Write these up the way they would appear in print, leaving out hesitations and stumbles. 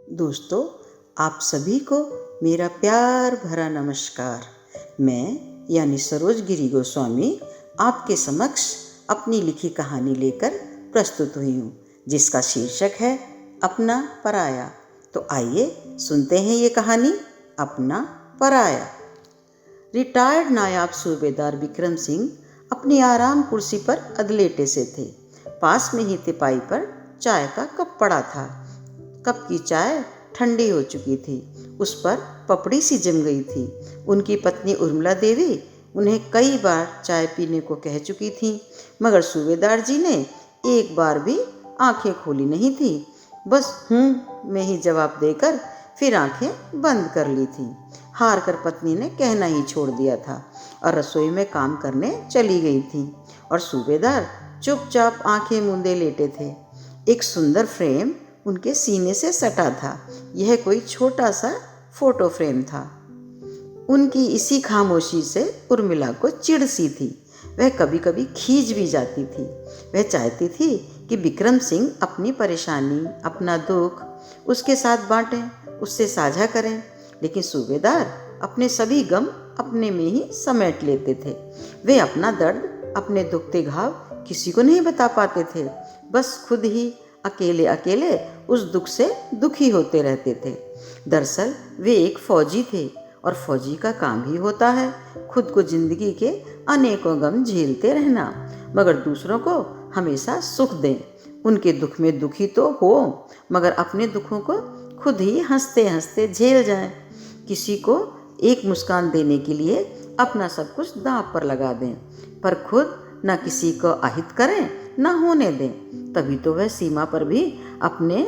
दोस्तों, आप सभी को मेरा प्यार भरा नमस्कार। मैं यानी सरोज गिरी गोस्वामी आपके समक्ष अपनी लिखी कहानी लेकर प्रस्तुत हुई हूँ, जिसका शीर्षक है अपना पराया। तो आइए सुनते हैं ये कहानी, अपना पराया। रिटायर्ड नायाब सूबेदार विक्रम सिंह अपनी आराम कुर्सी पर अधलेटे से थे। पास में ही तिपाई पर चाय का कप पड़ा था। कप की चाय ठंडी हो चुकी थी, उस पर पपड़ी सी जम गई थी। उनकी पत्नी उर्मिला देवी उन्हें कई बार चाय पीने को कह चुकी थी, मगर सूबेदार जी ने एक बार भी आंखें खोली नहीं थी। बस हूँ में ही जवाब देकर फिर आंखें बंद कर ली थी। हार कर पत्नी ने कहना ही छोड़ दिया था और रसोई में काम करने चली गई थी, और सूबेदार चुपचाप आंखें मूंदे लेटे थे। एक सुंदर फ्रेम उनके सीने से सटा था। यह कोई छोटा सा फोटो फ्रेम था। उनकी इसी खामोशी से उर्मिला को चिढ़ सी थी। वह कभी कभी खींच भी जाती थी। वह चाहती थी कि विक्रम सिंह अपनी परेशानी, अपना दुख उसके साथ बांटें, उससे साझा करें, लेकिन सूबेदार अपने सभी गम अपने में ही समेट लेते थे। वे अपना दर्द, अपने दुखते घाव किसी को नहीं बता पाते थे। बस खुद ही अकेले अकेले उस दुख से दुखी होते रहते थे। दरअसल वे एक फौजी थे, और फौजी का काम ही होता है खुद को जिंदगी के अनेकों गम झेलते रहना, मगर दूसरों को हमेशा सुख दें। उनके दुख में दुखी तो हो, मगर अपने दुखों को खुद ही हंसते हंसते झेल जाएं। किसी को एक मुस्कान देने के लिए अपना सब कुछ दांव पर लगा दें, पर खुद न किसी को अहित करें न होने दें। तभी तो वह सीमा पर भी अपने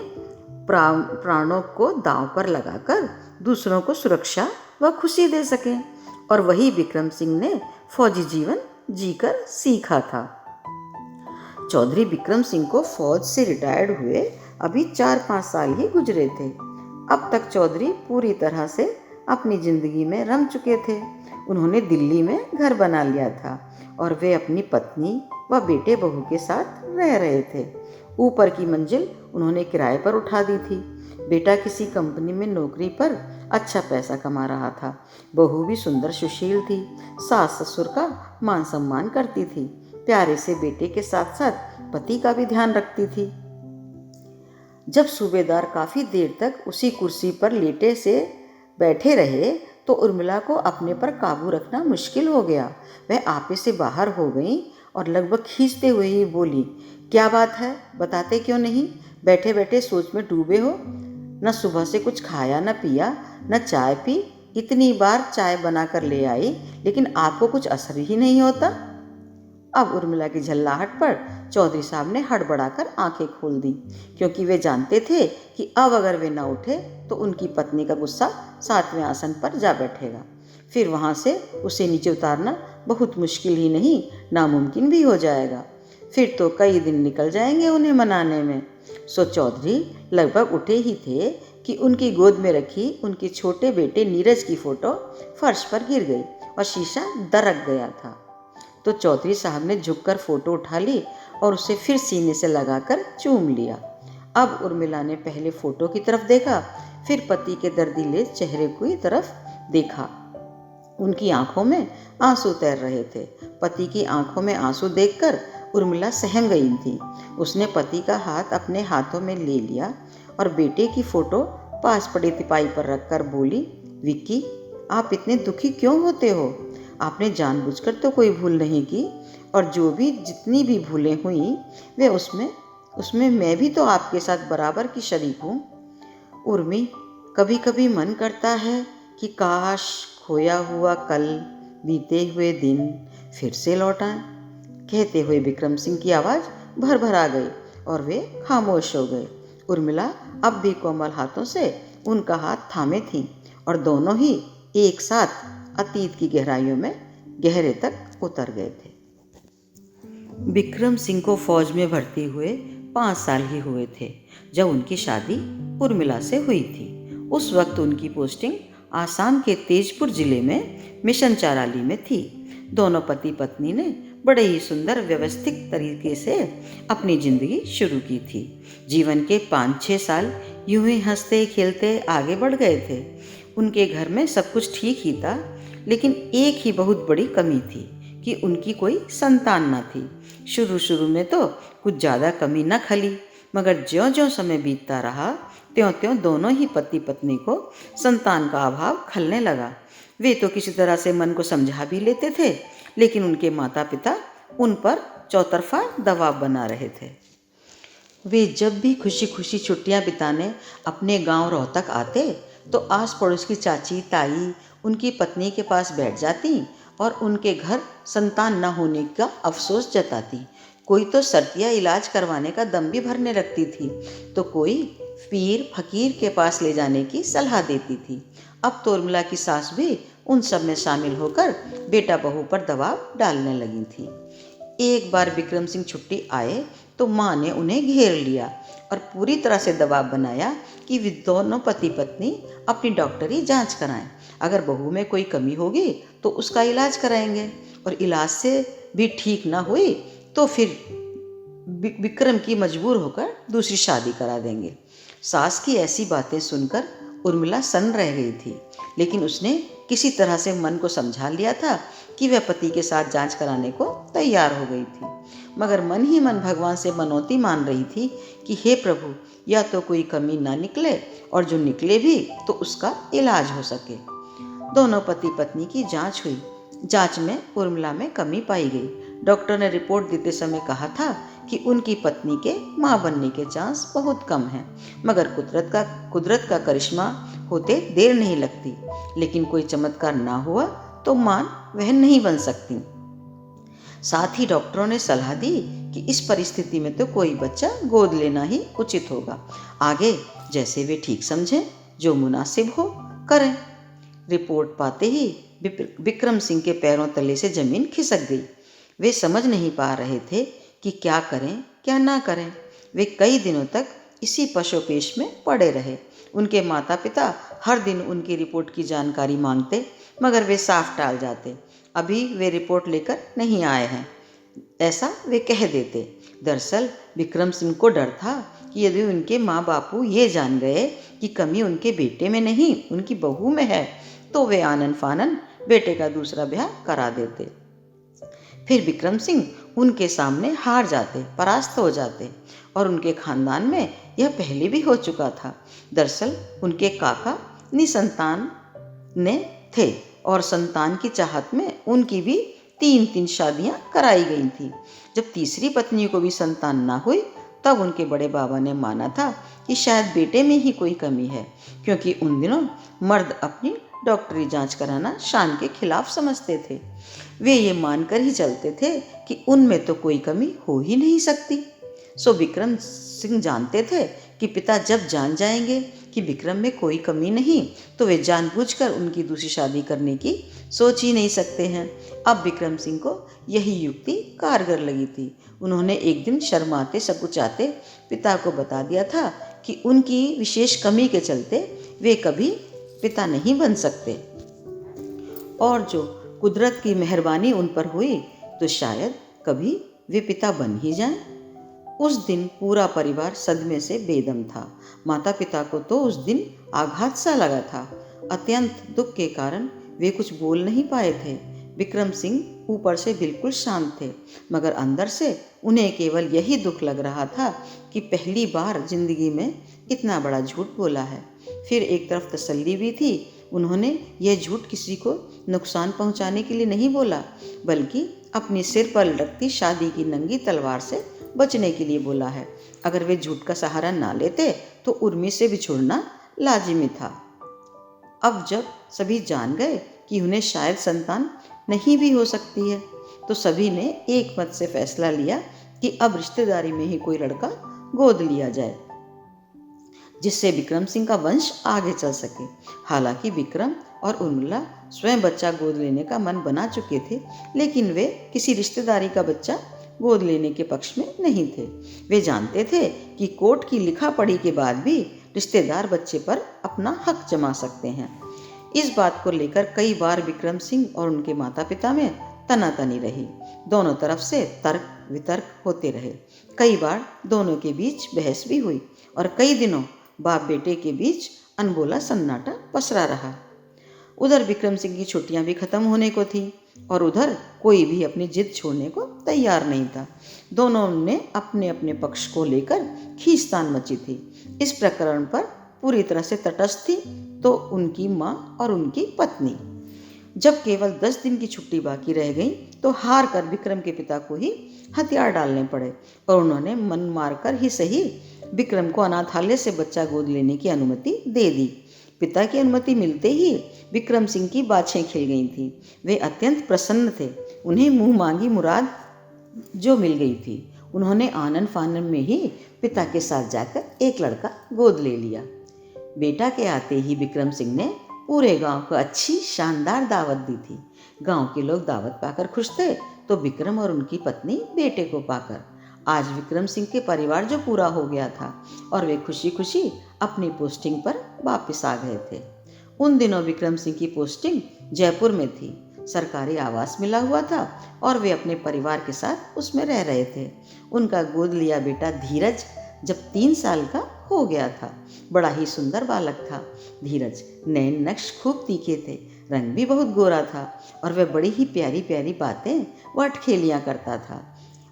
प्राणों को दांव पर लगाकर दूसरों को सुरक्षा व खुशी दे सकें। और वही विक्रम सिंह ने फौजी जीवन जीकर सीखा था। चौधरी विक्रम सिंह को फौज से रिटायर्ड हुए अभी 4-5 साल ही गुजरे थे। अब तक चौधरी पूरी तरह से अपनी जिंदगी में रम चुके थे। उन्होंने दिल्ली में घर बना लिया था, और वे अपनी पत्नी व बेटे बहू के साथ रह रहे थे। ऊपर की मंजिल उन्होंने किराए पर उठा दी थी। बेटा किसी कंपनी में नौकरी पर अच्छा पैसा कमा रहा था। बहू भी सुंदर सुशील थी, सास ससुर का मान सम्मान करती थी, प्यारे से बेटे के साथ साथ पति का भी ध्यान रखती थी। जब सूबेदार काफ़ी देर तक उसी कुर्सी पर लेटे से बैठे रहे तो उर्मिला को अपने पर काबू रखना मुश्किल हो गया। वह आपे से बाहर हो गई और लगभग खींचते हुए ही बोली, क्या बात है, बताते क्यों नहीं? बैठे बैठे सोच में डूबे हो। न सुबह से कुछ खाया न पिया, न चाय पी। इतनी बार चाय बना कर ले आई, लेकिन आपको कुछ असर ही नहीं होता। अब उर्मिला की झल्लाहट पर चौधरी साहब ने हड़बड़ाकर आंखें खोल दी, क्योंकि वे जानते थे कि अब अगर वे न उठे तो उनकी पत्नी का गुस्सा 7वें आसन पर जा बैठेगा। फिर वहाँ से उसे नीचे उतारना बहुत मुश्किल ही नहीं, नामुमकिन भी हो जाएगा। फिर तो कई दिन निकल जाएंगे उन्हें मनाने में। सो चौधरी लगभग उठे ही थे कि उनकी गोद में रखी उनके छोटे बेटे नीरज की फोटो फर्श पर गिर गई और शीशा दरक गया था। तो चौधरी साहब ने झुककर फोटो उठा ली और उसे फिर सीने से लगाकर चूम लिया। अब उर्मिला ने पहले फोटो की तरफ देखा, फिर पति के दर्दीले चेहरे की तरफ देखा। उनकी आंखों में आंसू तैर रहे थे। पति की आंखों में आंसू देखकर उर्मिला सहम गई थी। उसने पति का हाथ अपने हाथों में ले लिया और बेटे की फोटो पास पड़ी तिपाई पर रखकर बोली, विक्की, आप इतने दुखी क्यों होते हो? आपने जानबूझकर तो कोई भूल नहीं की, और जो भी जितनी भी भूलें हुई वे उसमें मैं भी तो आपके साथ बराबर की शरीक हूँ। उर्मी, कभी कभी मन करता है कि काश खोया हुआ कल, बीते हुए दिन फिर से लौट आए। कहते हुए विक्रम सिंह की आवाज़ भर भर आ गई और वे खामोश हो गए। उर्मिला अब भी कोमल हाथों से उनका हाथ थामे थी, और दोनों ही एक साथ अतीत की गहराइयों में गहरे तक उतर गए थे। विक्रम सिंह को फौज में भर्ती हुए 5 साल ही हुए थे जब उनकी शादी उर्मिला से हुई थी। उस वक्त उनकी पोस्टिंग आसाम के तेजपुर जिले में मिशन चाराली में थी। दोनों पति पत्नी ने बड़े ही सुंदर व्यवस्थित तरीके से अपनी जिंदगी शुरू की थी। जीवन के 5-6 साल यूं ही हंसते खेलते आगे बढ़ गए थे। उनके घर में सब कुछ ठीक ही था, लेकिन एक ही बहुत बड़ी कमी थी कि उनकी कोई संतान न थी। शुरू शुरू में तो कुछ ज़्यादा कमी न खली, मगर ज्यों-ज्यों समय बीतता रहा त्यों-त्यों दोनों ही पति पत्नी को संतान का अभाव खलने लगा। वे तो किसी तरह से मन को समझा भी लेते थे, लेकिन उनके माता पिता उन पर चौतरफा दबाव बना रहे थे। वे जब भी खुशी खुशी छुट्टियां बिताने अपने गांव रोहतक आते तो आस पड़ोस की चाची ताई उनकी पत्नी के पास बैठ जाती और उनके घर संतान न होने का अफसोस जताती। कोई तो सर्तिया इलाज करवाने का दम भी भरने लगती थी, तो कोई पीर फकीर के पास ले जाने की सलाह देती थी। अब तो उर्मिला की सास भी उन सब में शामिल होकर बेटा बहू पर दबाव डालने लगी थी। एक बार विक्रम सिंह छुट्टी आए तो माँ ने उन्हें घेर लिया और पूरी तरह से दबाव बनाया कि वे दोनों पति पत्नी अपनी डॉक्टरी जांच कराएं। अगर बहू में कोई कमी होगी तो उसका इलाज कराएंगे, और इलाज से भी ठीक ना हुई तो फिर विक्रम की मजबूर होकर दूसरी शादी करा देंगे। सास की ऐसी बातें सुनकर उर्मिला सन्न रह गई थी, लेकिन उसने किसी तरह से मन को समझा लिया था कि वह पति के साथ जांच कराने को तैयार हो गई थी। मगर मन ही मन भगवान से मनौती मान रही थी कि हे प्रभु, या तो कोई कमी ना निकले और जो निकले भी तो उसका इलाज हो सके। दोनों पति पत्नी की जांच हुई। जांच में उर्मिला में कमी पाई गई। डॉक्टर ने रिपोर्ट देते समय कहा था कि उनकी पत्नी के मां बनने के चांस बहुत कम हैं, मगर कुदरत का करिश्मा होते देर नहीं लगती। लेकिन कोई चमत्कार ना हुआ तो मां वह नहीं बन सकती। साथ ही डॉक्टरों ने सलाह दी कि इस परिस्थिति में तो कोई बच्चा गोद लेना ही उचित होगा। आगे जैसे वे ठीक समझें, जो मुनासिब हो करें। रिपोर्ट पाते ही विक्रम सिंह के पैरों तले से जमीन खिसक गई। वे समझ नहीं पा रहे थे कि क्या करें क्या ना करें। वे कई दिनों तक इसी पशोपेश में पड़े रहे। उनके माता पिता हर दिन उनकी रिपोर्ट की जानकारी मांगते, मगर वे साफ टाल जाते। अभी वे रिपोर्ट लेकर नहीं आए हैं, ऐसा वे कह देते। दरअसल विक्रम सिंह को डर था कि यदि उनके माँ बापू ये जान गए कि कमी उनके बेटे में नहीं उनकी बहू में है, तो वे आनन फानन बेटे का दूसरा ब्याह करा देते। फिर विक्रम सिंह उनके सामने हार जाते, परास्त हो जाते, और उनके खानदान में यह पहले भी हो चुका था। दरअसल उनके काका निसंतान ने थे और संतान की चाहत में उनकी भी 3-3 शादियां कराई गई थी। जब तीसरी पत्नी को भी संतान ना हुई, तब उनके बड़े बाबा ने माना था कि शायद बेटे में ही कोई कमी है, क्योंकि उन दिनों मर्द अपनी डॉक्टरी जांच कराना शान के खिलाफ समझते थे। वे ये मानकर ही चलते थे कि उनमें तो कोई कमी हो ही नहीं सकती। सो विक्रम सिंह जानते थे कि पिता जब जान जाएंगे कि विक्रम में कोई कमी नहीं, तो वे जानबूझकर उनकी दूसरी शादी करने की सोच ही नहीं सकते हैं। अब विक्रम सिंह को यही युक्ति कारगर लगी थी। उन्होंने एक दिन शर्माते सकुचाते पिता को बता दिया था कि उनकी विशेष कमी के चलते वे कभी पिता नहीं बन सकते, और जो कुदरत की मेहरबानी उन पर हुई तो शायद कभी वे पिता बन ही जाएं। उस दिन पूरा परिवार सदमे से बेदम था। माता पिता को तो उस दिन आघात सा लगा था। अत्यंत दुख के कारण वे कुछ बोल नहीं पाए थे। विक्रम सिंह ऊपर से बिल्कुल शांत थे, मगर अंदर से उन्हें केवल यही दुख लग रहा था कि पहली बार जिंदगी में इतना बड़ा झूठ बोला है। फिर एक तरफ तसल्ली भी थी। उन्होंने यह झूठ किसी को नुकसान पहुंचाने के लिए नहीं बोला, बल्कि अपने सिर पर लटकती शादी की नंगी तलवार से बचने के लिए बोला है। अगर वे झूठ का सहारा ना लेते तो उर्मी से बिछुड़ना लाजिमी था। अब जब सभी जान गए कि उन्हें शायद संतान नहीं भी हो सकती है, तो सभी ने एक मत से फैसला लिया कि अब रिश्तेदारी में ही कोई लड़का गोद लिया जाए, जिससे विक्रम सिंह का वंश आगे चल सके। हालांकि विक्रम और उर्मिला स्वयं बच्चा गोद लेने का मन बना चुके थे, लेकिन वे किसी रिश्तेदारी का बच्चा गोद लेने के पक्ष में नहीं थे। वे जानते थे कि कोर्ट की लिखा पढ़ी के बाद भी रिश्तेदार बच्चे पर अपना हक जमा सकते हैं। इस बात को लेकर कई बार विक्रम सिंह और उनके माता पिता में तनातनी रही। दोनों तरफ से तर्क वितर्क होते रहे। कई बार दोनों के बीच बहस भी हुई और कई दिनों बाप बेटे के बीच अनबोला सन्नाटा पसरा रहा। उधर विक्रम सिंह की छुट्टियां भी खत्म होने को थी और उधर कोई भी अपनी जिद छोड़ने को तैयार नहीं था। दोनों ने अपने अपने पक्ष को लेकर खींचतान मची थी। इस प्रकरण पर पूरी तरह से तटस्थ थी तो उनकी माँ और उनकी पत्नी। जब केवल 10 दिन की छुट्टी बाकी रह गई तो हार कर विक्रम के पिता को ही हथियार डालने पड़े और उन्होंने मन मारकर ही सही विक्रम को अनाथालय से बच्चा गोद लेने की अनुमति दे दी। पिता की अनुमति मिलते ही विक्रम सिंह की बाछें खिल गई थी। वे अत्यंत प्रसन्न थे। उन्हें मुंह मांगी मुराद जो मिल गई थी। उन्होंने आनन फानन में ही पिता के साथ जाकर एक लड़का गोद ले लिया। बेटा के आते ही विक्रम सिंह ने पूरे गांव को अच्छी शानदार दावत दी थी। गांव के लोग दावत पाकर खुश थे तो विक्रम और उनकी पत्नी बेटे को पाकर। आज विक्रम सिंह के परिवार जो पूरा हो गया था और वे खुशी खुशी अपनी पोस्टिंग पर वापस आ गए थे। उन दिनों विक्रम सिंह की पोस्टिंग जयपुर में थी। सरकारी आवास मिला हुआ था और वे अपने परिवार के साथ उसमें रह रहे थे। उनका गोद लिया बेटा धीरज जब 3 साल का हो गया था। बड़ा ही सुंदर बालक था धीरज। नैन नक्श खूब तीखे थे, रंग भी बहुत गोरा था और वह बड़ी ही प्यारी प्यारी बातें व अटखेलियाँ करता था।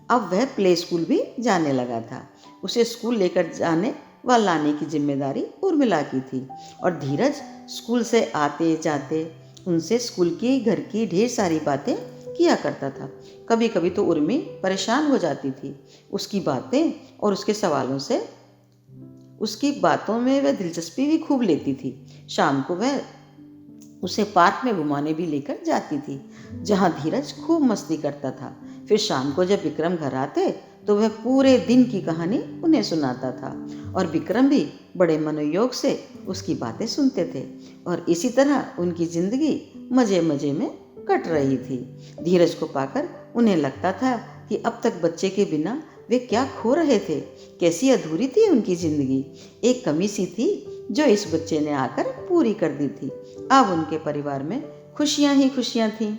अब वह प्ले स्कूल भी जाने लगा था। उसे स्कूल लेकर जाने व लाने की जिम्मेदारी उर्मिला की थी और धीरज स्कूल से आते जाते उनसे स्कूल की घर की ढेर सारी बातें किया करता था। कभी कभी तो उर्मी परेशान हो जाती थी उसकी बातें और उसके सवालों से। उसकी बातों में वह दिलचस्पी भी खूब लेती थी। शाम को वह उसे पार्क में घुमाने भी लेकर जाती थी जहाँ धीरज खूब मस्ती करता था। फिर शाम को जब विक्रम घर आते तो वह पूरे दिन की कहानी उन्हें सुनाता था और विक्रम भी बड़े मनोयोग से उसकी बातें सुनते थे और इसी तरह उनकी जिंदगी मजे मजे में कट रही थी। धीरज को पाकर उन्हें लगता था कि अब तक बच्चे के बिना वे क्या खो रहे थे, कैसी अधूरी थी उनकी जिंदगी। एक कमी सी थी जो इस बच्चे ने आकर पूरी कर दी थी। अब उनके परिवार में खुशियां ही खुशियां थीं।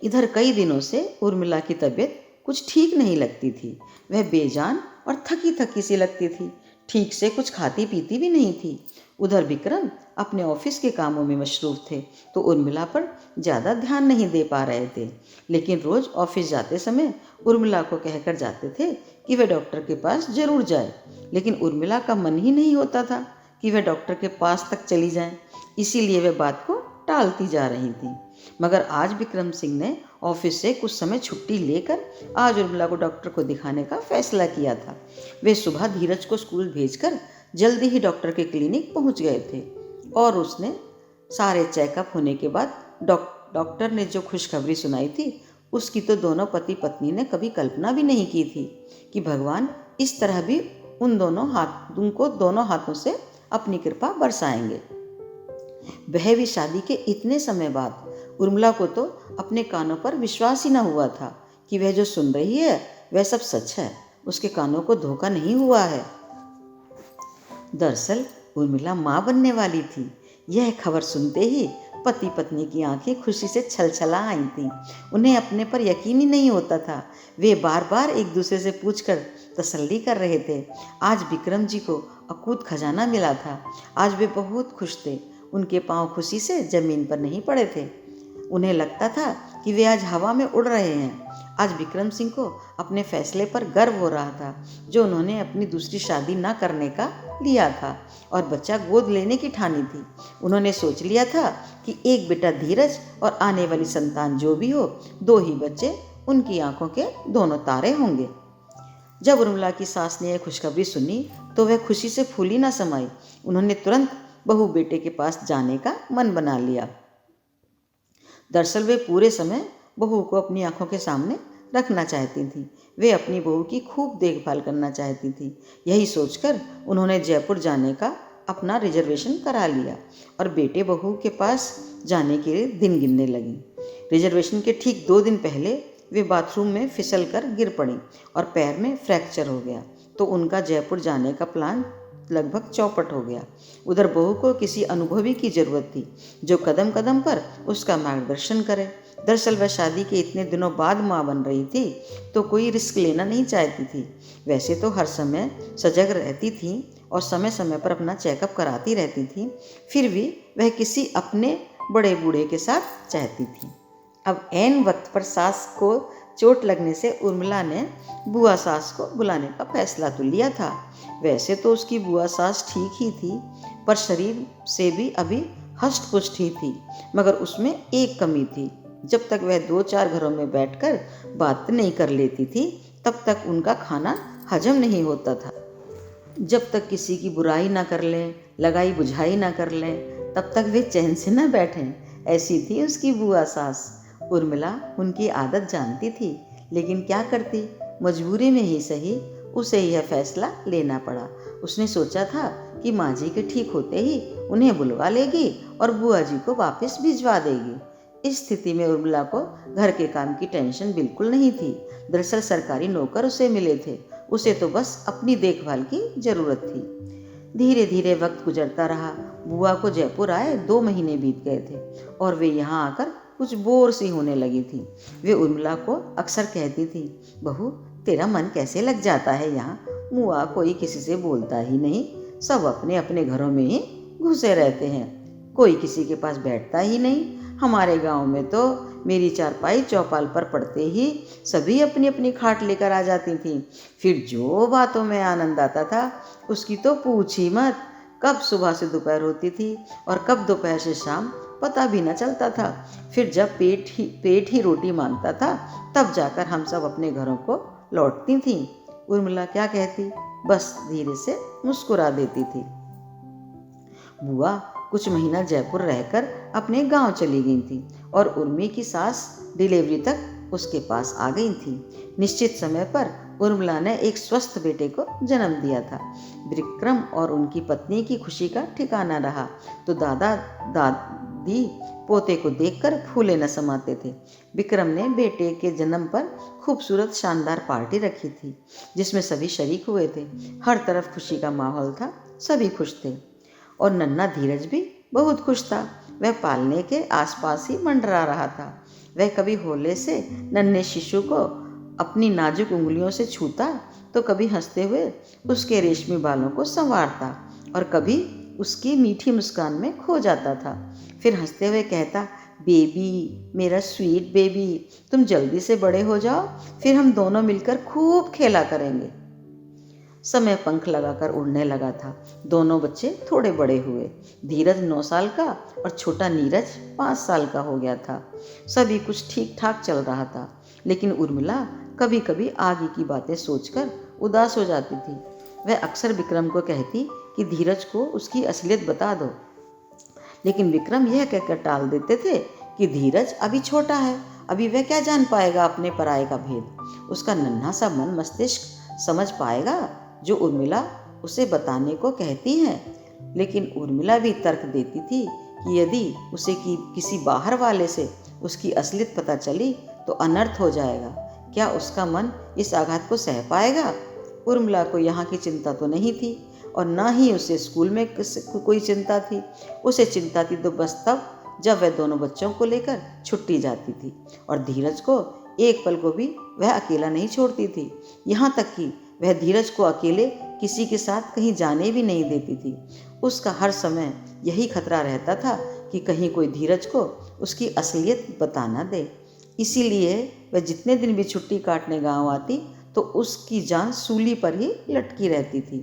इधर कई दिनों से उर्मिला की तबीयत कुछ ठीक नहीं लगती थी। वह बेजान और थकी थकी सी लगती थी। ठीक से कुछ खाती पीती भी नहीं थी। उधर विक्रम अपने ऑफिस के कामों में मशरूफ थे तो उर्मिला पर ज़्यादा ध्यान नहीं दे पा रहे थे। लेकिन रोज़ ऑफिस जाते समय उर्मिला को कहकर जाते थे कि वह डॉक्टर के पास जरूर जाए। लेकिन उर्मिला का मन ही नहीं होता था कि वह डॉक्टर के पास तक चली जाए। इसीलिए वह बात को टालती जा रही थी। मगर आज विक्रम सिंह ने ऑफिस से कुछ समय छुट्टी लेकर आज उर्मिला को डॉक्टर को दिखाने का फैसला किया था। वे सुबह धीरज को स्कूल भेजकर जल्दी ही डॉक्टर के क्लिनिक पहुंच गए थे और उसने सारे चेकअप होने के बाद डॉक्टर ने जो खुशखबरी सुनाई थी उसकी तो दोनों पति पत्नी ने कभी कल्पना भी नहीं की थी कि भगवान इस तरह भी उनको दोनों हाथों से अपनी कृपा बरसाएंगे। वह भी शादी के इतने समय बाद। उर्मिला को तो अपने कानों पर विश्वास ही न हुआ था कि वह जो सुन रही है वह सब सच है। उसके कानों को धोखा नहीं हुआ है। दरअसल उर्मिला माँ बनने वाली थी। यह खबर सुनते ही पति पत्नी की आंखें खुशी से छलछला आई थीं। उन्हें अपने पर यकीन ही नहीं होता था। वे बार बार एक दूसरे से पूछकर तसल्ली कर रहे थे। आज विक्रम जी को अकूत खजाना मिला था। आज वे बहुत खुश थे। उनके पांव खुशी से जमीन पर नहीं पड़े थे। उन्हें लगता था कि वे आज हवा में उड़ रहे हैं। आज विक्रम सिंह को अपने फैसले पर गर्व हो रहा था जो उन्होंने अपनी दूसरी शादी न करने का लिया था और बच्चा गोद लेने की ठानी थी। उन्होंने सोच लिया था कि एक बेटा धीरज और आने वाली संतान जो भी हो, 2 ही बच्चे उनकी आंखों के दोनों तारे होंगे। जब उर्मिला की सास ने यह खुशखबरी सुनी तो वह खुशी से फूली न समाई। उन्होंने तुरंत बहू बेटे के पास जाने का मन बना लिया। दरअसल वे पूरे समय बहू को अपनी आंखों के सामने रखना चाहती थी। वे अपनी बहू की खूब देखभाल करना चाहती थी। यही सोचकर उन्होंने जयपुर जाने का अपना रिजर्वेशन करा लिया और बेटे बहू के पास जाने के लिए दिन गिनने लगी। रिजर्वेशन के ठीक 2 दिन पहले वे बाथरूम में फिसल कर गिर पड़ी और पैर में फ्रैक्चर हो गया तो उनका जयपुर जाने का प्लान लगभग चौपट हो गया। उधर बहू को किसी अनुभवी की जरूरत थी जो कदम कदम पर उसका मार्गदर्शन करे। दरअसल वह शादी के इतने दिनों बाद माँ बन रही थी तो कोई रिस्क लेना नहीं चाहती थी। वैसे तो हर समय सजग रहती थी और समय समय पर अपना चेकअप कराती रहती थी, फिर भी वह किसी अपने बड़े बूढ़े के साथ चाहती थी। अब ऐन वक्त पर सास को चोट लगने से उर्मिला ने बुआ सास को बुलाने का फैसला तो लिया था। वैसे तो उसकी बुआ सास ठीक ही थी, पर शरीर से भी अभी हष्ट पुष्ट ही थी, मगर उसमें एक कमी थी। जब तक वह 2-4 घरों में बैठकर बात नहीं कर लेती थी, तब तक उनका खाना हजम नहीं होता था। जब तक किसी की बुराई ना कर लें, लगाई बुझाई ना कर लें, तब तक वे चैन से ना बैठें। ऐसी थी उसकी बुआ सास। उर्मिला उनकी आदत जानती थी, लेकिन क्या करती, मजबूरी में ही सही उसे यह फैसला लेना पड़ा। उसने सोचा था कि माँ जी के ठीक होते ही उन्हें बुलवा लेगी और बुआ जी को वापस भिजवा देगी। इस स्थिति में उर्मिला को घर के काम की टेंशन बिल्कुल नहीं थी। दरअसल सरकारी नौकर उसे मिले थे, उसे तो बस अपनी देखभाल की जरूरत थी। धीरे धीरे वक्त गुजरता रहा। बुआ को जयपुर आए 2 महीने बीत गए थे और वे यहाँ आकर कुछ बोर सी होने लगी थी। वे उर्मिला को अक्सर कहती थी, बहू तेरा मन कैसे लग जाता है यहाँ, मुआ कोई किसी से बोलता ही नहीं, सब अपने अपने घरों में ही घुसे रहते हैं, कोई किसी के पास बैठता ही नहीं। हमारे गांव में तो मेरी चारपाई चौपाल पर पड़ते ही सभी अपनी अपनी खाट लेकर आ जाती थीं। फिर जो बातों में आनंद आता था उसकी तो पूछ ही मत। कब सुबह से दोपहर होती थी और कब दोपहर से शाम पता भी न चलता था। फिर जब पेट ही रोटी मांगता था, तब जाकर हम सब अपने घरों को लौटती थीं। उर्मिला क्या कहती, बस धीरे से मुस्कुरा देती थी। बुआ कुछ महीना जयपुर रहकर अपने गांव चली गई थी और उर्मी की सास डिलीवरी तक उसके पास आ गई थी। निश्चित समय पर उर्मिला ने एक स्वस्थ बेटे को जन्म दिया था। विक्रम और उनकी पत्नी की खुशी का ठिकाना रहा तो दादा दादी पोते को देखकर फूले न समाते थे। विक्रम ने बेटे के जन्म पर खूबसूरत शानदार पार्टी रखी थी, जिसमें सभी शरीक हुए थे। हर तरफ खुशी का माहौल था, सभी खुश थे और नन्हा धीरज भी बहुत खुश था। वह पालने के आसपास ही मंडरा रहा था। वह कभी होले से नन्हे शिशु को अपनी नाजुक उंगलियों से छूता तो कभी हंसते हुए उसके रेशमी बालों को संवारता और कभी उसकी मीठी मुस्कान में खो जाता था। फिर हंसते हुए कहता, बेबी मेरा स्वीट बेबी, तुम जल्दी से बड़े हो जाओ, फिर हम दोनों मिलकर खूब खेला करेंगे। समय पंख लगाकर उड़ने लगा था। दोनों बच्चे थोड़े बड़े हुए। धीरज 9 साल का और छोटा नीरज 5 साल का हो गया था। सभी कुछ ठीक ठाक चल रहा था, लेकिन उर्मिला कभी कभी आगे की बातें सोचकर उदास हो जाती थी। वह अक्सर विक्रम को कहती कि धीरज को उसकी असलियत बता दो, लेकिन विक्रम यह कहकर टाल देते थे कि धीरज अभी छोटा है, अभी वह क्या जान पाएगा अपने पराये का भेद। उसका नन्हा सा मन मस्तिष्क समझ पाएगा जो उर्मिला उसे बताने को कहती है। लेकिन उर्मिला भी तर्क देती थी कि यदि उसे किसी बाहर वाले से उसकी असलियत पता चली तो अनर्थ हो जाएगा। क्या उसका मन इस आघात को सह पाएगा? उर्मिला को यहाँ की चिंता तो नहीं थी और ना ही उसे स्कूल में कोई चिंता थी। उसे चिंता थी तो बस तब जब वह दोनों बच्चों को लेकर छुट्टी जाती थी और धीरज को एक पल को भी वह अकेला नहीं छोड़ती थी। यहाँ तक कि वह धीरज को अकेले किसी के साथ कहीं जाने भी नहीं देती थी। उसका हर समय यही खतरा रहता था कि कहीं कोई धीरज को उसकी असलियत बता न दे। इसीलिए वह जितने दिन भी छुट्टी काटने गांव आती तो उसकी जान सूली पर ही लटकी रहती थी।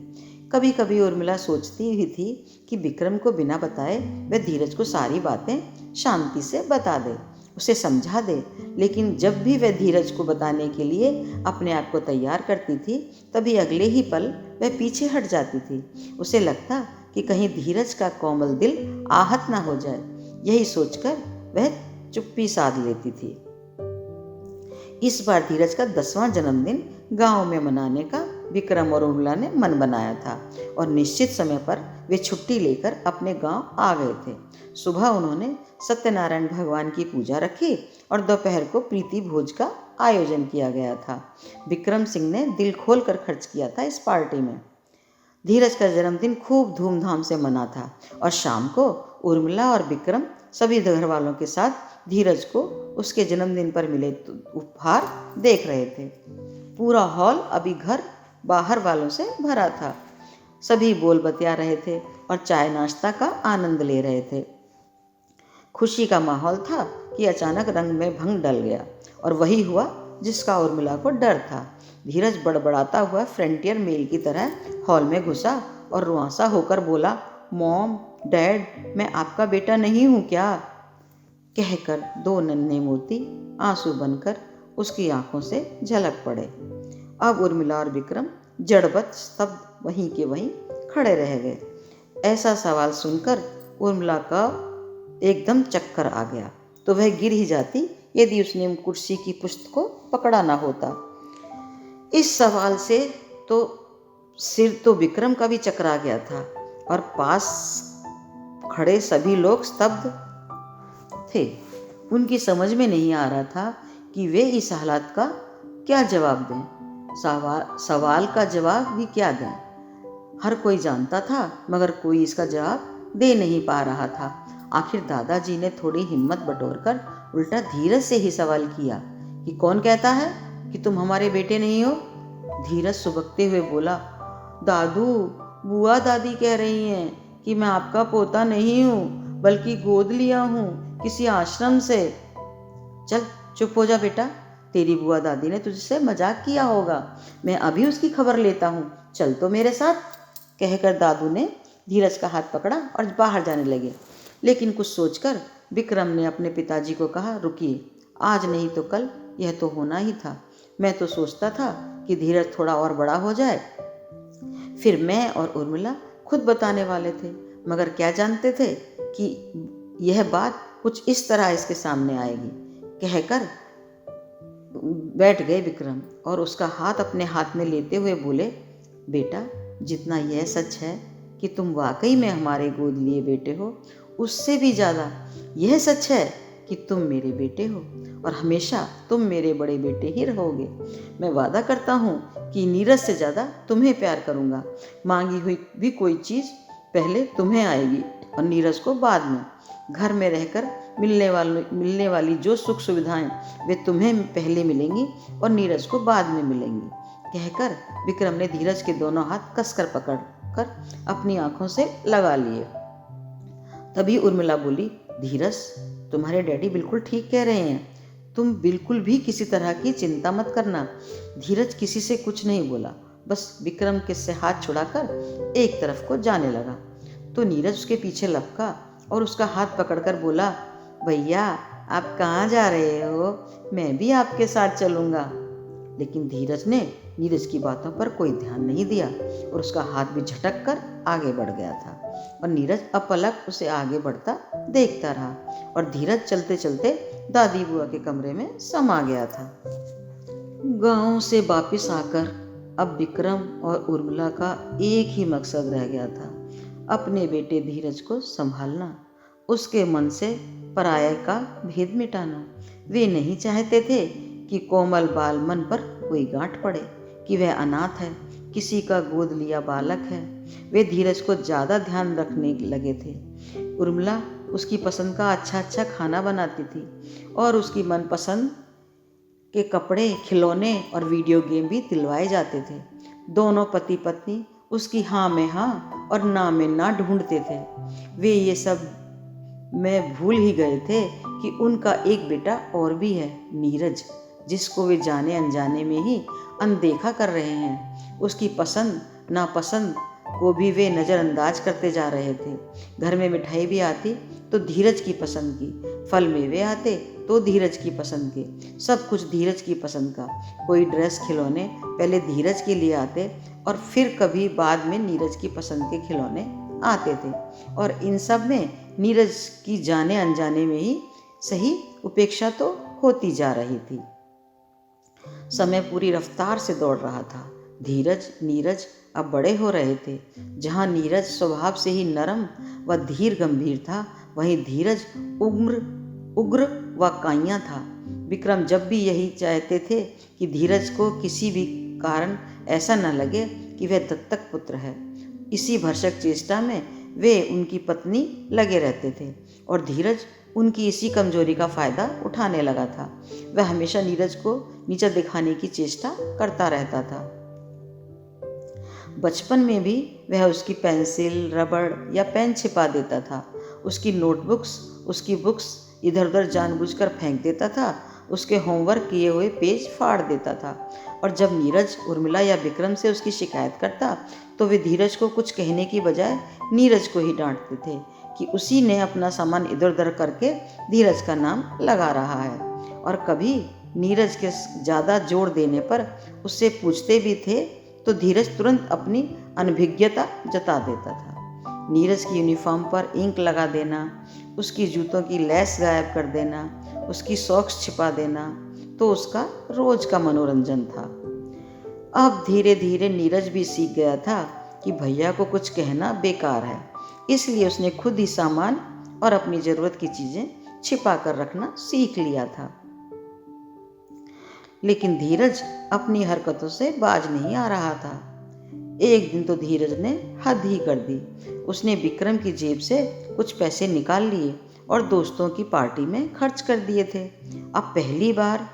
कभी कभी उर्मिला सोचती ही थी कि विक्रम को बिना बताए वह धीरज को सारी बातें शांति से बता दे, उसे समझा दे। लेकिन जब भी वह धीरज को बताने के लिए अपने आप को तैयार करती थी, तभी अगले ही पल वह पीछे हट जाती थी। उसे लगता कि कहीं धीरज का कोमल दिल आहत ना हो जाए। यही सोचकर वह चुप्पी साध लेती थी। इस बार धीरज का 10वां जन्मदिन गांव में मनाने का विक्रम और उर्मिला ने मन बनाया था और निश्चित समय पर वे छुट्टी लेकर अपने गांव आ गए थे। सुबह उन्होंने सत्यनारायण भगवान की पूजा रखी और दोपहर को प्रीति भोज का आयोजन किया गया था। विक्रम सिंह ने दिल खोल कर खर्च किया था इस पार्टी में। धीरज का जन्मदिन खूब धूमधाम से मना था और शाम को उर्मिला और विक्रम सभी घर वालों के साथ धीरज को उसके जन्मदिन पर मिले उपहार देख रहे थे। पूरा हॉल अभी घर बाहर वालों से भरा था। सभी बोल बतिया रहे थे और चाय नाश्ता का आनंद ले रहे थे। खुशी का माहौल था कि अचानक रंग में भंग डल गया और वही हुआ जिसका उर्मिला को डर था। धीरज बड़बड़ाता हुआ फ्रंटियर मेल की तरह हॉल में घुसा और रुआंसा होकर बोला, मॉम, डैड, मैं आपका बेटा नहीं हूँ क्या? कहकर दो नन्हे मोती आंसू बनकर उसकी आंखों से झलक पड़े। अब उर्मिला और विक्रम जड़वत स्तब्ध वहीं के वहीं खड़े रह गए। ऐसा सवाल सुनकर उर्मिला का एकदम चक्कर आ गया, तो वह गिर ही जाती यदि उसने कुर्सी की पुष्ट को पकड़ा ना होता। इस सवाल से तो सिर तो विक्रम का भी चकरा गया था और पास खड़े सभी लोग स्तब्ध थे। उनकी समझ में नहीं आ रहा था कि वे इस हालत का क्या जवाब दें। सवाल का जवाब भी क्या दें। हर कोई जानता था मगर कोई इसका जवाब दे नहीं पा रहा था। आखिर दादाजी ने थोड़ी हिम्मत बटोरकर उल्टा धीरज से ही सवाल किया कि कौन कहता है कि तुम हमारे बेटे नहीं हो? धीरज सुबकते हुए बोला, दादू, बुआ दादी कह रही हैं कि मैं आपका पोता नहीं हूँ बल्कि गोद लिया हूँ किसी आश्रम से। चल चुप हो जा बेटा, तेरी बुआ दादी ने तुझसे मजाक किया होगा, मैं अभी उसकी खबर लेता हूँ, चल तो मेरे साथ। कहकर दादू ने धीरज का हाथ पकड़ा और बाहर जाने लगे। लेकिन कुछ सोचकर विक्रम ने अपने पिताजी को कहा, रुकिए, आज नहीं तो कल यह तो होना ही था। मैं तो सोचता था कि धीरज थोड़ा और बड़ा हो जाए, फिर मैं और उर्मिला खुद बताने वाले थे, मगर क्या जानते थे कि यह बात कुछ इस तरह इसके सामने आएगी। कहकर बैठ गए विक्रम और उसका हाथ अपने हाथ में लेते हुए बोले, बेटा, जितना यह सच है कि तुम वाकई में हमारे गोद लिए बेटे हो, उससे भी ज़्यादा यह सच है कि तुम मेरे बेटे हो और हमेशा तुम मेरे बड़े बेटे ही रहोगे। मैं वादा करता हूँ कि नीरज से ज़्यादा तुम्हें प्यार करूँगा। मांगी हुई भी कोई चीज़ पहले तुम्हें आएगी और नीरज को बाद में। घर में रहकर मिलने वाली जो सुख सुविधाएं वे तुम्हें पहले मिलेंगी और नीरज को बाद में मिलेंगी। कहकर विक्रम ने धीरज के दोनों हाथ कसकर पकड़कर अपनी आंखों से लगा लिए। तभी उर्मिला बोली, धीरज, तुम्हारे डैडी बिल्कुल ठीक कह रहे हैं, तुम बिल्कुल भी किसी तरह की चिंता मत करना। धीरज किसी से कुछ नहीं बोला, बस विक्रम के से हाथ छुड़ाकर एक तरफ को जाने लगा। तो नीरज उसके पीछे लपका और उसका हाथ पकड़कर बोला, भैया, आप कहाँ जा रहे हो? मैं भी आपके साथ चलूँगा। लेकिन धीरज ने नीरज की बातों पर कोई ध्यान नहीं दिया और उसका हाथ भी झटक कर आगे बढ़ गया था और नीरज अपलक उसे आगे बढ़ता देखता रहा और धीरज चलते चलते दादी बुआ के कमरे में समा गया था। गांव से वापस आकर अब विक्रम और उर्मिला का एक ही मकसद रह गया था, अपने बेटे धीरज को संभालना, उसके मन से पराये का भेद मिटाना। वे नहीं चाहते थे कि कोमल बाल मन पर कोई गांठ पड़े कि वह अनाथ है, किसी का गोद लिया बालक है। वे धीरज को ज़्यादा ध्यान रखने लगे थे। उर्मिला उसकी पसंद का अच्छा अच्छा खाना बनाती थी और उसकी मनपसंद के कपड़े, खिलौने और वीडियो गेम भी दिलवाए जाते थे। दोनों पति पत्नी उसकी हाँ में हाँ और ना में ना ढूंढते थे। वे ये सब में भूल ही गए थे कि उनका एक बेटा और भी है, नीरज, जिसको वे जाने अनजाने में ही अनदेखा कर रहे हैं। उसकी पसंद नापसंद को भी वे नज़रअंदाज करते जा रहे थे। घर में मिठाई भी आती तो धीरज की पसंद की, फल मेवे आते तो धीरज की पसंद के, सब कुछ धीरज की पसंद का। कोई ड्रेस, खिलौने पहले धीरज के लिए आते और फिर कभी बाद में नीरज की पसंद के खिलौने आते थे और इन सब में नीरज की जाने अनजाने में ही सही उपेक्षा तो होती जा रही थी। समय पूरी रफ्तार से दौड़ रहा था। धीरज, नीरज अब बड़े हो रहे थे। जहाँ नीरज स्वभाव से ही नरम व धीर गंभीर था, वहीं धीरज उग्र व काइयाँ था। विक्रम जब भी यही चाहते थे कि धीरज को किसी भी कारण ऐसा न लगे कि वह दत्तक पुत्र है। इसी भरसक चेष्टा में वे उनकी पत्नी लगे रहते थे और धीरज उनकी इसी कमजोरी का फायदा उठाने लगा था। वह हमेशा नीरज को नीचा दिखाने की चेष्टा करता रहता था। बचपन में भी वह उसकी पेंसिल, रबड़ या पेन छिपा देता था, उसकी नोटबुक्स, उसकी बुक्स इधर उधर जानबूझकर फेंक देता था, उसके होमवर्क किए हुए पेज फाड़ देता था। और जब नीरज उर्मिला या विक्रम से उसकी शिकायत करता तो वे धीरज को कुछ कहने की बजाय नीरज को ही डांटते थे कि उसी ने अपना सामान इधर उधर करके धीरज का नाम लगा रहा है। और कभी नीरज के ज़्यादा जोर देने पर उससे पूछते भी थे तो धीरज तुरंत अपनी अनभिज्ञता जता देता था। नीरज की यूनिफॉर्म पर इंक लगा देना, उसकी जूतों की लेस गायब कर देना, उसकी सॉक्स छिपा देना तो उसका रोज का मनोरंजन था। अब धीरे धीरे नीरज भी सीख गया था कि भैया को कुछ कहना बेकार है, इसलिए उसने खुद ही सामान और अपनी ज़रूरत की चीज़ें छिपा कर रखना सीख लिया था। लेकिन धीरज अपनी हरकतों से बाज नहीं आ रहा था। एक दिन तो धीरज ने हद ही कर दी। उसने विक्रम की जेब से कुछ पैसे निकाल लिए और दोस्तों की पार्टी में खर्च कर दिए थे। अब पहली बार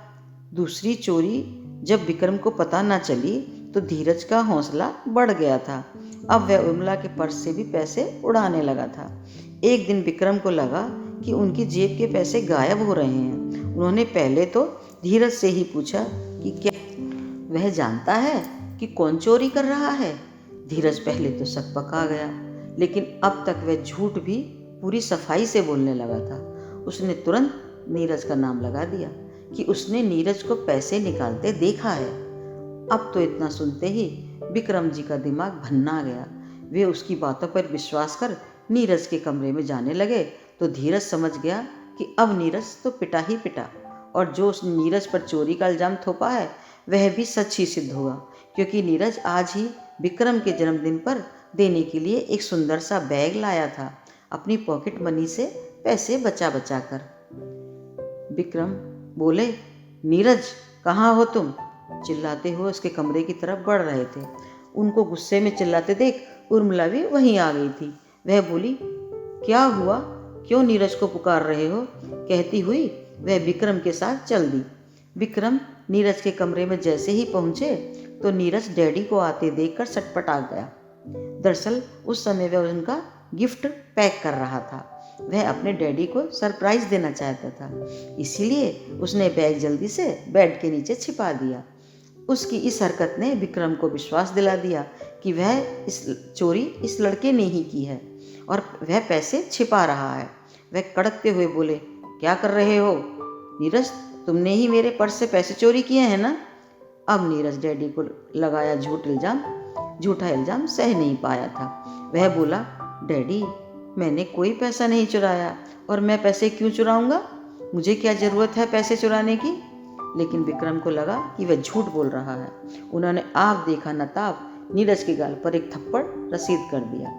दूसरी चोरी जब विक्रम को पता न चली तो धीरज का हौसला बढ़ गया था। अब वह उर्मिला के पर्स से भी पैसे उड़ाने लगा था। एक दिन विक्रम को लगा कि उनकी जेब के पैसे गायब हो रहे हैं। उन्होंने पहले तो धीरज से ही पूछा कि क्या वह जानता है कि कौन चोरी कर रहा है। धीरज पहले तो शक पका गया, लेकिन अब तक वह झूठ भी पूरी सफाई से बोलने लगा था। उसने तुरंत नीरज का नाम लगा दिया कि उसने नीरज को पैसे निकालते देखा है। अब तो इतना सुनते ही विक्रम जी का दिमाग भन्ना गया। वे उसकी बातों पर विश्वास कर नीरज के कमरे में जाने लगे तो धीरज समझ गया कि अब नीरज तो पिटा ही पिटा, और जो उसने नीरज पर चोरी का इल्ज़ाम थोपा है वह भी सच ही सिद्ध होगा, क्योंकि नीरज आज ही विक्रम के जन्मदिन पर देने के लिए एक सुंदर सा बैग लाया था, अपनी पॉकेट मनी से पैसे बचा बचा कर। विक्रम बोले, नीरज कहाँ हो तुम? चिल्लाते हुए उसके कमरे की तरफ बढ़ रहे थे। उनको गुस्से में चिल्लाते देख उर्मिला भी वहीं आ गई थी। वह बोली, क्या हुआ, क्यों नीरज को पुकार रहे हो? कहती हुई वह विक्रम के साथ चल दी। विक्रम नीरज के कमरे में जैसे ही पहुंचे तो नीरज डैडी को आते देखकर सटपटा गया। दरअसल उस समय वह उनका गिफ्ट पैक कर रहा था। वह अपने डैडी को सरप्राइज देना चाहता था, इसीलिए उसने बैग जल्दी से बेड के नीचे छिपा दिया। उसकी इस हरकत ने विक्रम को विश्वास दिला दिया कि वह इस चोरी इस लड़के ने ही की है और वह पैसे छिपा रहा है। वह कड़कते हुए बोले, क्या कर रहे हो? नीरज, तुमने ही मेरे पर्स से पैसे चोरी किए हैं ना? अब नीरज डैडी को लगाया झूठा इल्ज़ाम सह नहीं पाया था। वह बोला, डैडी, मैंने कोई पैसा नहीं चुराया और मैं पैसे क्यों चुराऊंगा? मुझे क्या ज़रूरत है पैसे चुराने की? लेकिन विक्रम को लगा कि वह झूठ बोल रहा है। उन्होंने आप देखा नताब नीरज के गाल पर एक थप्पड़ रसीद कर दिया।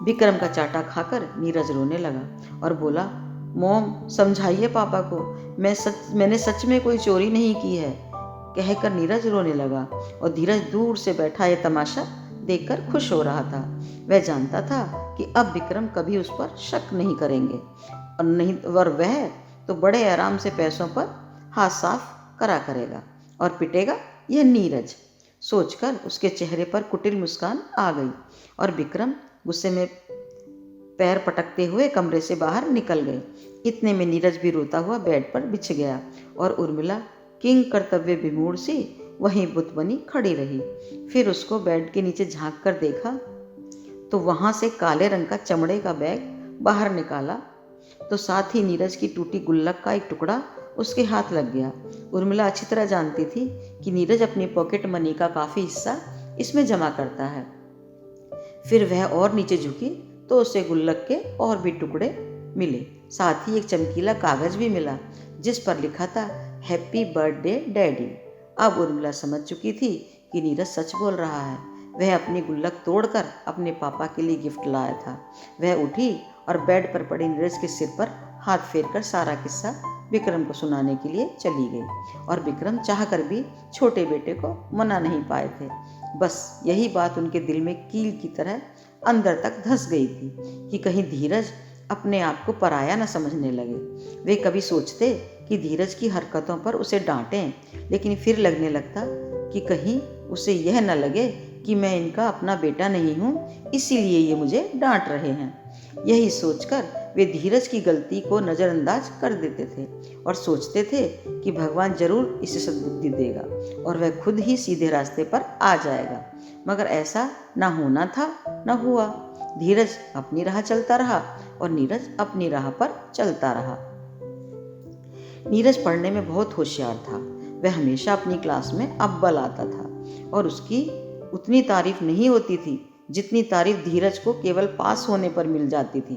विक्रम का चाटा खाकर नीरज रोने लगा और बोला, मॉम समझाइए पापा को, मैंने सच में कोई चोरी नहीं की है, कहकर नीरज रोने लगा। और धीरज दूर से बैठा यह तमाशा देखकर खुश हो रहा था। वह जानता था कि अब विक्रम कभी उस पर शक नहीं करेंगे और वह तो बड़े आराम से पैसों पर हाथ साफ करा करेगा और पिटेगा यह नीरज। सोचकर उसके चेहरे पर कुटिल मुस्कान आ गई और विक्रम गुस्से में पैर पटकते हुए कमरे से बाहर निकल गए। इतने में नीरज भी रोता हुआ बेड पर बिछ गया और उर्मिला किंग कर्तव्य विमूढ़ सी वहीं बुत बनी खड़ी रही। फिर उसको बेड के नीचे झांक कर देखा तो वहां से काले रंग का चमड़े का बैग बाहर निकाला तो साथ ही नीरज की टूटी गुल्लक का एक टुकड़ा उसके हाथ लग गया। उर्मिला अच्छी तरह जानती थी कि नीरज अपनी पॉकेट मनी का काफ़ी हिस्सा इसमें जमा करता है। फिर वह और नीचे झुकी तो उसे गुल्लक के और भी टुकड़े मिले, साथ ही एक चमकीला कागज भी मिला जिस पर लिखा था, हैप्पी बर्थडे डैडी। अब उर्मिला समझ चुकी थी कि नीरज सच बोल रहा है। वह अपनी गुल्लक तोड़कर अपने पापा के लिए गिफ्ट लाया था। वह उठी और बेड पर पड़े नीरज के सिर पर हाथ फेरकर सारा किस्सा विक्रम को सुनाने के लिए चली गई और विक्रम चाहकर भी छोटे बेटे को मना नहीं पाए थे। बस यही बात उनके दिल में कील की तरह अंदर तक धंस गई थी कि कहीं धीरज अपने आप को पराया न समझने लगे। वे कभी सोचते कि धीरज की हरकतों पर उसे डांटें, लेकिन फिर लगने लगता कि कहीं उसे यह न लगे कि मैं इनका अपना बेटा नहीं हूँ, इसीलिए ये मुझे डांट रहे हैं। यही सोचकर वे धीरज की गलती को नज़रअंदाज कर देते थे और सोचते थे कि भगवान जरूर इसे सद्बुद्धि देगा और वह खुद ही सीधे रास्ते पर आ जाएगा। मगर ऐसा न होना था, न हुआ। धीरज अपनी राह चलता रहा और नीरज अपनी राह पर चलता रहा। नीरज पढ़ने में बहुत होशियार था। वह हमेशा अपनी क्लास में अव्वल आता था और उसकी उतनी तारीफ नहीं होती थी जितनी तारीफ धीरज को केवल पास होने पर मिल जाती थी।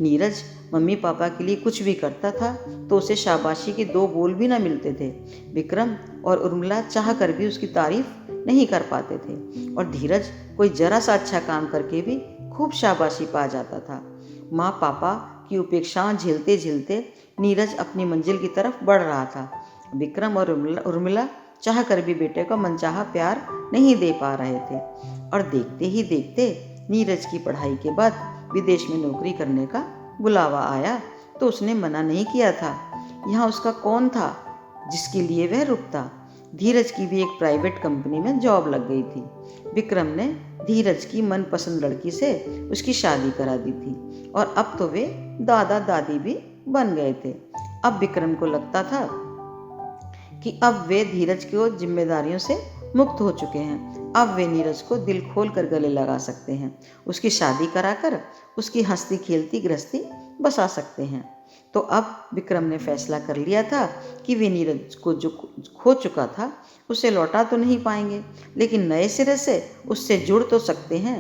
नीरज मम्मी पापा के लिए कुछ भी करता था तो उसे शाबाशी के 2 बोल भी न मिलते थे। विक्रम और उर्मिला चाह कर भी उसकी तारीफ नहीं कर पाते थे और धीरज कोई जरा सा अच्छा काम करके भी खूब शाबाशी पा जाता था। माँ पापा की उपेक्षाएं झेलते झेलते नीरज अपनी मंजिल की तरफ बढ़ रहा था। विक्रम और उर्मिला चाह कर भी बेटे को मनचाहा प्यार नहीं दे पा रहे थे और देखते ही देखते नीरज की पढ़ाई के बाद विदेश में नौकरी करने का बुलावा आया तो उसने मना नहीं किया था। यहाँ उसका कौन था जिसके लिए वह रुकता। धीरज की भी एक प्राइवेट कंपनी में जॉब लग गई थी। विक्रम ने धीरज की मनपसंद लड़की से उसकी शादी करा दी थी और अब तो वे दादा दादी भी बन गए थे। अब विक्रम को लगता था कि अब वे धीरज की जिम्मेदारियों से मुक्त हो चुके हैं। अब वे नीरज को दिल खोल कर गले लगा सकते हैं, उसकी शादी कराकर उसकी हंसती खेलती गृहस्थी बसा सकते हैं। तो अब विक्रम ने फैसला कर लिया था कि वे नीरज को जो खो चुका था उसे लौटा तो नहीं पाएंगे, लेकिन नए सिरे से उससे जुड़ तो सकते हैं।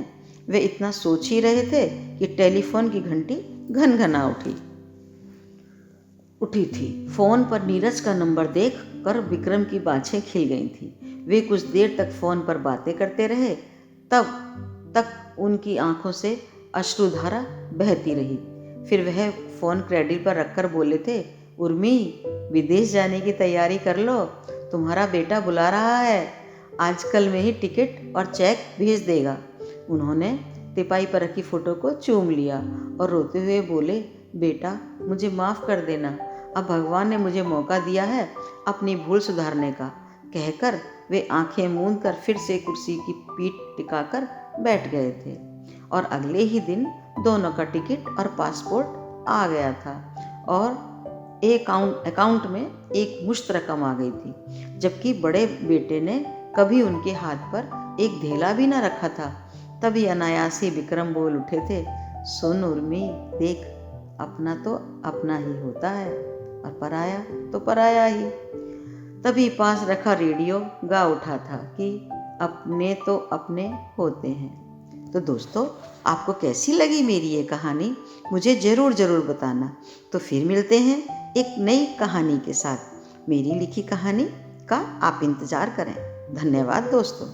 वे इतना सोच ही रहे थे कि टेलीफोन की घंटी घनघना उठी थी। फोन पर नीरज का नंबर देख कर विक्रम की बाछें खिल गई थी। वे कुछ देर तक फोन पर बातें करते रहे, तब तक उनकी आंखों से अश्रुधारा बहती रही। फिर वह फोन क्रेडिल पर रखकर बोले थे, उर्मी, विदेश जाने की तैयारी कर लो, तुम्हारा बेटा बुला रहा है, आजकल में ही टिकट और चेक भेज देगा। उन्होंने तिपाई पर रखी फोटो को चूम लिया और रोते हुए बोले, बेटा मुझे माफ़ कर देना, अब भगवान ने मुझे मौका दिया है अपनी भूल सुधारने का। कहकर वे आंखें मूंद कर फिर से कुर्सी की पीठ टिकाकर बैठ गए थे और अगले ही दिन दोनों का टिकट और पासपोर्ट आ गया था और अकाउंट में एक मुश्त रकम आ गई थी, जबकि बड़े बेटे ने कभी उनके हाथ पर एक धेला भी न रखा था। तभी अनायास ही विक्रम बोल उठे थे, सुन उर्मी, देख, अपना तो अपना ही होता है और पराया तो पराया ही। तभी पास रखा रेडियो गा उठा था कि अपने तो अपने होते हैं। तो दोस्तों, आपको कैसी लगी मेरी ये कहानी, मुझे ज़रूर बताना। तो फिर मिलते हैं एक नई कहानी के साथ। मेरी लिखी कहानी का आप इंतज़ार करें। धन्यवाद दोस्तों।